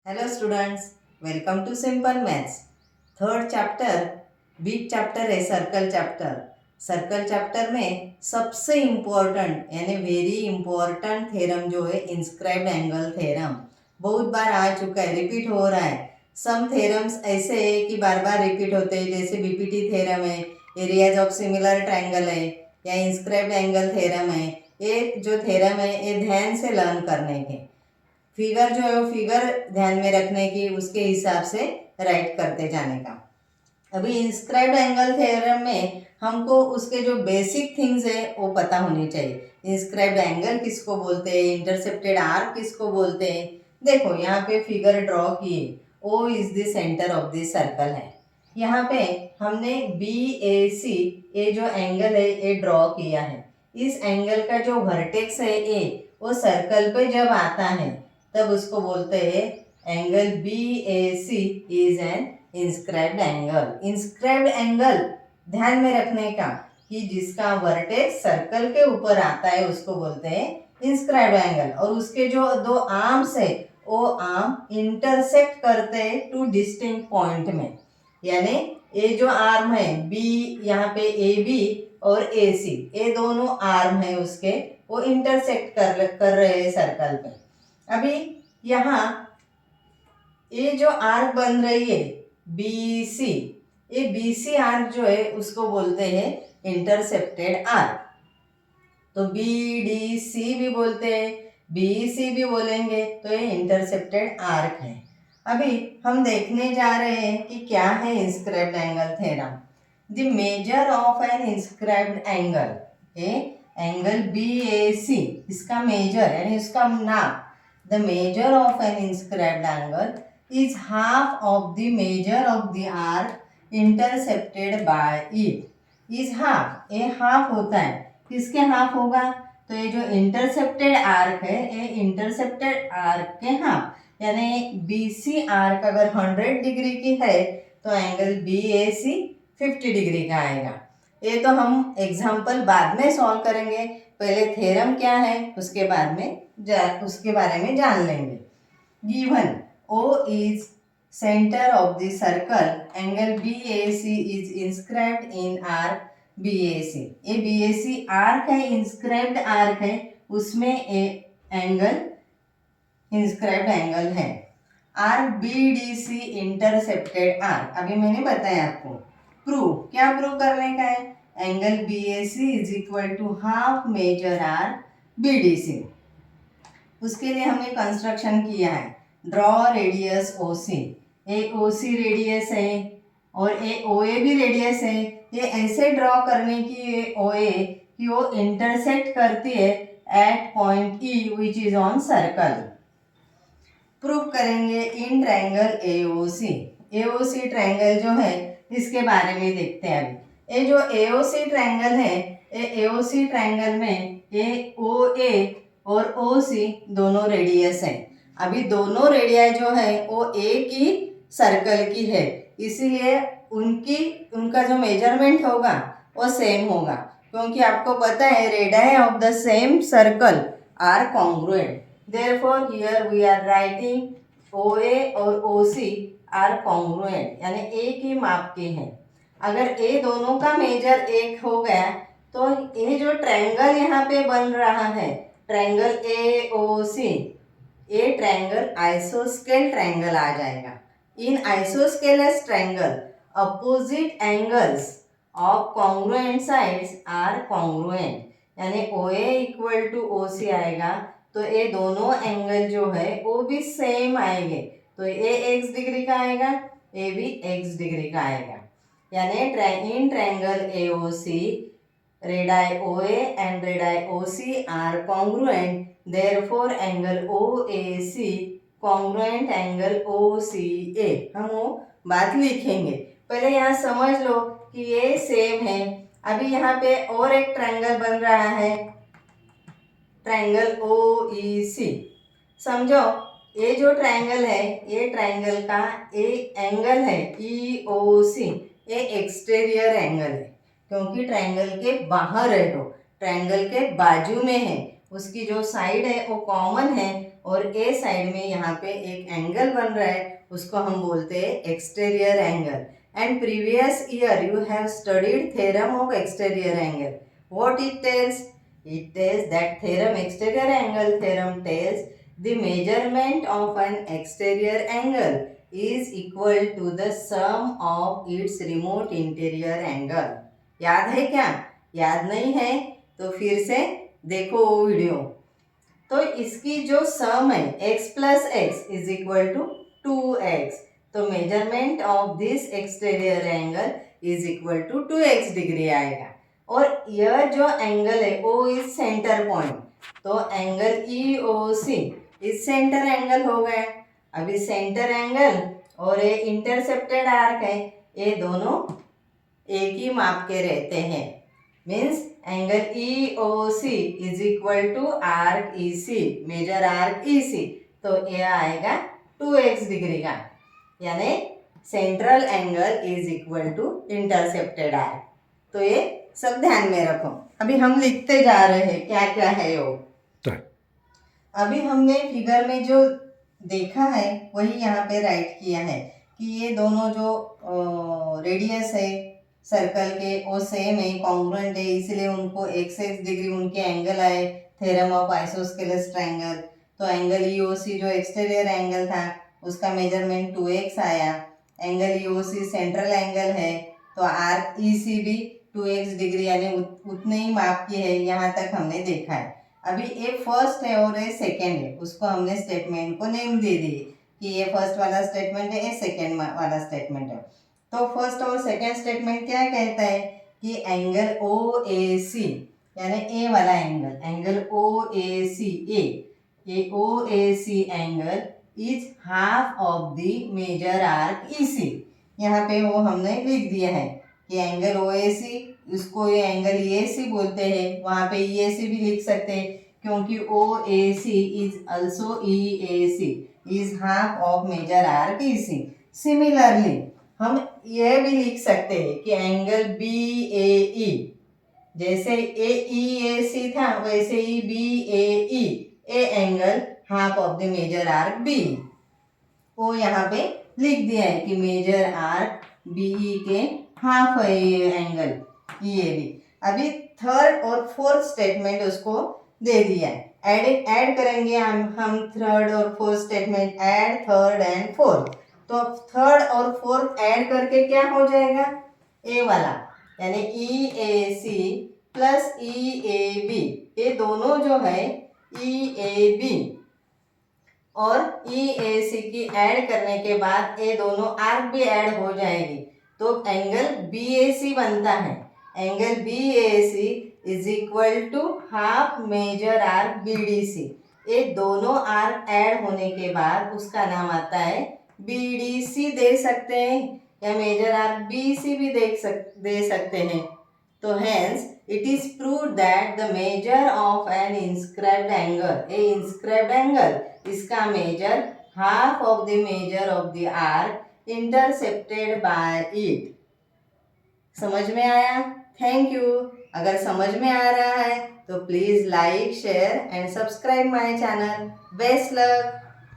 Hello students, welcome to simple maths. Third chapter big chapter है circle chapter. Circle chapter में सबसे important यानी very important theorem जो है इंस्क्राइब्ड एंगल थ्योरम बहुत बार आ चुका है, रिपीट हो रहा है। सम थ्योरम्स ऐसे है कि बार बार रिपीट होते हैं, जैसे बीपीटी थ्योरम है, एरियाज ऑफ सिमिलर ट्रायंगल है या इंस्क्राइब्ड एंगल थ्योरम है। ये जो थ्योरम है ये ध्यान से लर्न करने के, फिगर जो है वो फिगर ध्यान में रखने की, उसके हिसाब से राइट करते जाने का। अभी इंस्क्राइब्ड एंगल थ्योरम में हमको उसके जो बेसिक थिंग्स है वो पता होनी चाहिए। इंस्क्राइब्ड एंगल किसको बोलते हैं, इंटरसेप्टेड आर्क किसको बोलते हैं। देखो यहाँ पे फिगर ड्रॉ किए, O is the centre of the circle है। यहाँ पे हमने बी ए सी ये जो एंगल है ये ड्रॉ किया है। इस एंगल का जो वर्टेक्स है ए, वो सर्कल पे जब आता है तब उसको बोलते हैं angle B A C is an inscribed angle. Inscribed angle ध्यान में रखने का कि जिसका वर्टेक्स सर्कल के ऊपर आता है उसको बोलते हैं इंस्क्राइब्ड एंगल, और उसके जो दो आर्म्स है वो आर्म इंटरसेक्ट करते हैं टू डिस्टिंक्ट पॉइंट में। यानी ये जो आर्म है बी, यहाँ पे ए बी और ए सी, ये दोनों आर्म है उसके, वो इंटरसेक्ट कर रहे हैं सर्कल पे। अभी यहाँ ये जो आर्क बन रही है बी सी, ये बी सी आर्क जो है उसको बोलते हैं इंटरसेप्टेड आर्क। तो बी डी सी भी बोलते हैं, बी सी भी बोलेंगे, तो ये इंटरसेप्टेड आर्क है। अभी हम देखने जा रहे हैं कि क्या है inscribed angle theorem. The measure of an inscribed angle, a angle B A C, इसका मेजर यानी इसका नाप, the measure of an inscribed angle is half of the measure of the arc intercepted by it. is half, ये half होता है, किसके half होगा, तो ये जो इंटरसेप्टेड आर्क है ये इंटरसेप्टेड आर्क के हाफ, यानी बी सी आर्क अगर 100 डिग्री की है तो angle B A C 50 degree का आएगा। ये तो हम एग्जाम्पल बाद में सॉल्व करेंगे, पहले थ्योरम क्या है उसके बाद में उसके बारे में जान लेंगे। Given O is center of the circle, angle BAC is inscribed in arc BAC. ये BAC आर्क है, इंस्क्राइब्ड आर्क है, उसमें एंगल इंस्क्राइब्ड एंगल है। आर्क BDC इंटरसेप्टेड आर्क, अभी मैंने बताया आपको। प्रूव, क्या प्रूव करने का है, angle BAC is equal to half major arc BDC। उसके लिए हमने कंस्ट्रक्शन किया है, ड्रॉ रेडियस OC, ये OC रेडियस है और ये OA भी रेडियस है। ये ऐसे ड्रॉ करने की ये OA कि वो इंटरसेक्ट करती है at point E which is on circle. Prove करेंगे in triangle AOC। AOC triangle जो है इसके बारे में देखते हैं। अभी ये जो AOC ट्रायंगल है, ये AOC ट्रायंगल में ये OA और OC दोनों रेडियस है। अभी दोनों रेडियाई जो है वो एक ही सर्कल की है, इसीलिए उनका जो मेजरमेंट होगा वो सेम होगा, क्योंकि आपको पता है radii of the same circle are congruent. Therefore here we are writing OA और OC आर कॉन्ग्रुएंट, यानी एक ही माप के हैं। अगर ये दोनों का मेजर एक हो गया तो ये जो ट्रायंगल यहाँ पे बन रहा है ट्रायंगल AOC, ये ट्रायंगल आइसोस्केल ट्रायंगल आ जाएगा। In isosceles triangle opposite angles of congruent sides are congruent, यानी OA इक्वल टू OC आएगा तो ये दोनों एंगल जो है वो भी सेम आएंगे, तो ये x डिग्री का आएगा, ये भी x डिग्री का आएगा। यानी इन triangle AOC radii OA and radii OC are congruent, therefore angle OAC congruent angle OCA। हम वो बात लिखेंगे, पहले यहाँ समझ लो कि ये सेम है। अभी यहाँ पे और एक ट्रायंगल बन रहा है ट्रायंगल OEC। समझो ये जो ट्रायंगल है ये ट्रायंगल का एक एंगल है EOC, ये एक्सटीरियर एंगल है क्योंकि ट्रायंगल के बाहर है, तो ट्रायंगल के बाजू में है, उसकी जो साइड है वो कॉमन है, और ए साइड में यहाँ पे एक एंगल बन रहा है, उसको हम बोलते हैं exterior angle. And previous year you have studied theorem of exterior angle. What it tells? It tells that theorem, exterior angle theorem tells the measurement of an exterior angle is equal to the sum of its remote interior angle। याद है क्या? याद नहीं है तो फिर से देखो वो वीडियो। तो इसकी जो सम है x plus x is equal to 2x, तो measurement of this exterior angle is equal to 2x degree आएगा। और यह जो एंगल है ओ इज सेंटर पॉइंट, तो angle E O C is centre angle हो गया। अभी सेंटर एंगल और ये इंटरसेप्टेड आर्क है, ये दोनों एक ही माप के रहते हैं। Means angle E O C is equal to arc E C, measure arc E C, तो ये आएगा 2x डिग्री का, यानी central angle is equal to intercepted arc. तो ये सब ध्यान में रखो। अभी हम लिखते जा रहे हैं क्या क्या है वो। अभी हमने फिगर में जो देखा है वही यहाँ पे राइट किया है कि ये दोनों जो रेडियस है सर्कल के वो सेम है, कॉन्ग्रुएंट है, इसलिए उनको x डिग्री उनके एंगल आए, थ्योरम ऑफ आइसोस्केलस ट्रायंगल। तो एंगल EOC जो एक्सटीरियर एंगल था उसका मेजरमेंट 2x आया। एंगल EOC सेंट्रल एंगल है, तो आर्क EC भी 2x डिग्री यानी उतने ही माप की है, यहाँ तक हमने देखा है। अभी ये फर्स्ट है और ये सेकेंड है, उसको हमने स्टेटमेंट को नेम दे दी कि ये फर्स्ट वाला स्टेटमेंट है, ये सेकेंड वाला स्टेटमेंट है। तो फर्स्ट और सेकेंड स्टेटमेंट क्या कहता है कि एंगल OAC यानी ए वाला एंगल OAC, ये OAC angle is half of the major arc EC। यहाँ पे वो हमने लिख दिया है कि एंगल OAC, उसको ये एंगल EAC बोलते हैं, वहाँ पे EAC भी लिख सकते हैं क्योंकि OAC is also EAC is half of major arc EC। Similarly हम यह भी लिख सकते हैं कि एंगल BAE, जैसे AEAC था वैसे ही BAE, A angle half of the major arc B। वो यहाँ पे लिख दिया है कि मेजर आर्क BE के हाफ है ये एंगल ये भी। अभी थर्ड और फोर्थ स्टेटमेंट उसको दे दिया है। ऐड करेंगे हम थर्ड और fourth statement, add third and fourth. तो थर्ड और फोर्थ ऐड करके क्या हो जाएगा, ए वाला यानी EAC प्लस EAB, ये दोनों जो है EAB और EAC की ऐड करने के बाद ये दोनों आर्क भी ऐड हो जाएगी, तो एंगल BAC बनता है। Angle BAC is equal to half major arc BDC। ये दोनों आर्क ऐड होने के बाद उसका नाम आता है BDC दे सकते हैं, या मेजर आर्क BC भी दे सकते हैं। तो hence it is proved that the measure of an inscribed angle, a inscribed angle, इसका measure half of the measure of the arc intercepted by it. समझ में आया? Thank you. अगर समझ में आ रहा है तो please like, share and subscribe my channel. Best luck.